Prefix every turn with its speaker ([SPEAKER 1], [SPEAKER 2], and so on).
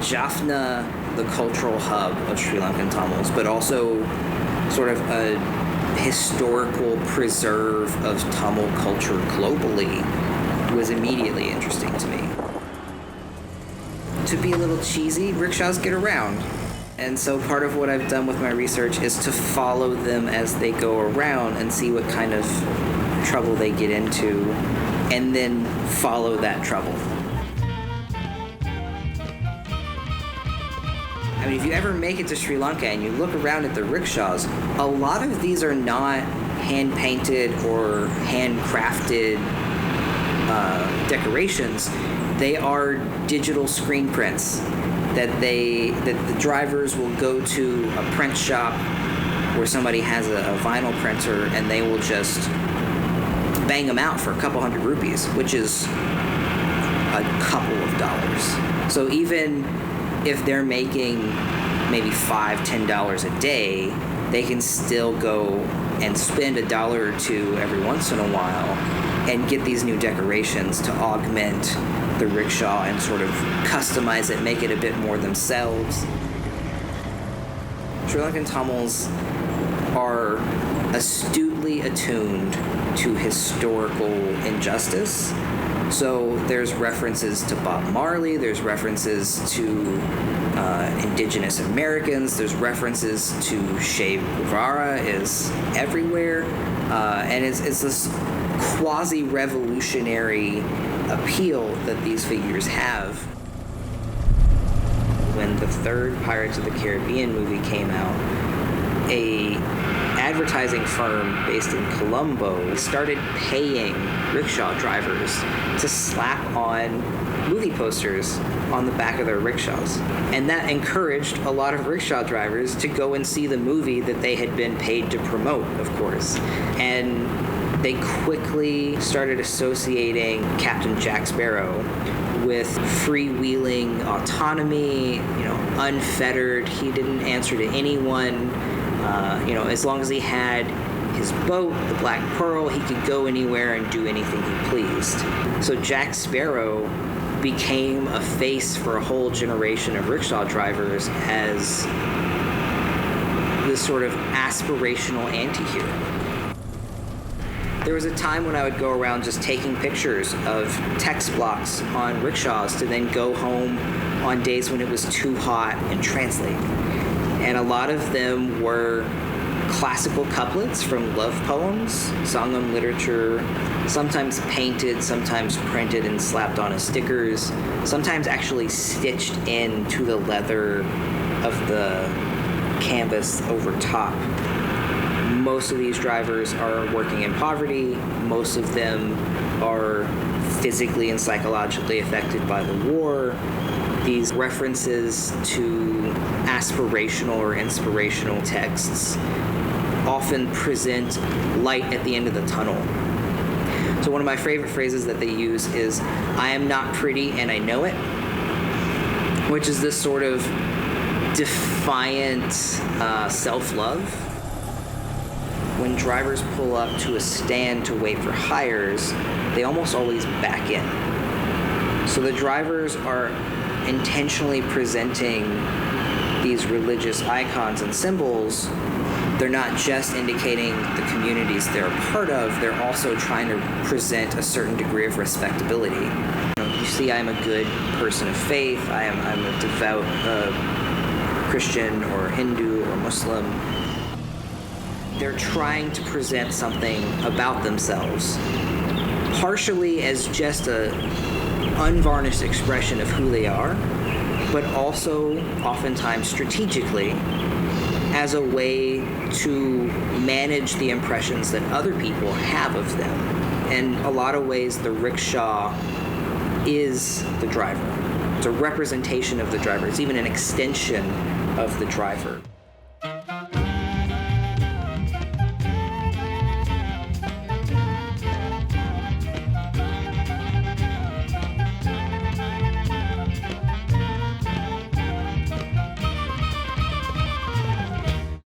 [SPEAKER 1] Jaffna, the cultural hub of Sri Lankan Tamils, but also sort of a historical preserve of Tamil culture globally, was immediately interesting to me. To be a little cheesy, rickshaws get around. And so part of what I've done with my research is to follow them as they go around and see what kind of trouble they get into, and then follow that trouble. I mean, if you ever make it to Sri Lanka and you look around at the rickshaws, a lot of these are not hand-painted or handcrafted decorations. They are digital screen prints that the drivers will go to a print shop where somebody has a vinyl printer, and they will just bang them out for a couple hundred rupees, which is a couple of dollars. So even if they're making maybe $5-10 a day, they can still go and spend $1 or $2 every once in a while and get these new decorations to augment the rickshaw and sort of customize it, make it a bit more themselves. Sri Lankan Tamils are astutely attuned to historical injustice. So there's references to Bob Marley, there's references to indigenous Americans, there's references to Che Guevara is everywhere, and it's this quasi-revolutionary appeal that these figures have. When the third Pirates of the Caribbean movie came out, a advertising firm based in Colombo started paying rickshaw drivers to slap on movie posters on the back of their rickshaws. And that encouraged a lot of rickshaw drivers to go and see the movie that they had been paid to promote, of course. And they quickly started associating Captain Jack Sparrow with freewheeling autonomy, unfettered. He didn't answer to anyone. As long as he had his boat, the Black Pearl, he could go anywhere and do anything he pleased. So Jack Sparrow became a face for a whole generation of rickshaw drivers as this sort of aspirational anti-hero. There was a time when I would go around just taking pictures of text blocks on rickshaws to then go home on days when it was too hot and translate. And a lot of them were classical couplets from love poems, Sangam literature, sometimes painted, sometimes printed and slapped on as stickers, sometimes actually stitched into the leather of the canvas over top. Most of these drivers are working in poverty. Most of them are physically and psychologically affected by the war. These references to aspirational or inspirational texts often present light at the end of the tunnel. So one of my favorite phrases that they use is, "I am not pretty and I know it," which is this sort of defiant self-love. When drivers pull up to a stand to wait for hires, they almost always back in. So the drivers are intentionally presenting these religious icons and symbols. They're not just indicating the communities they're a part of, they're also trying to present a certain degree of respectability. You see, I'm a good person of faith, I'm a devout Christian or Hindu or Muslim. They're trying to present something about themselves, partially as just a unvarnished expression of who they are, but also oftentimes strategically as a way to manage the impressions that other people have of them. In a lot of ways, the rickshaw is the driver. It's a representation of the driver. It's even an extension of the driver.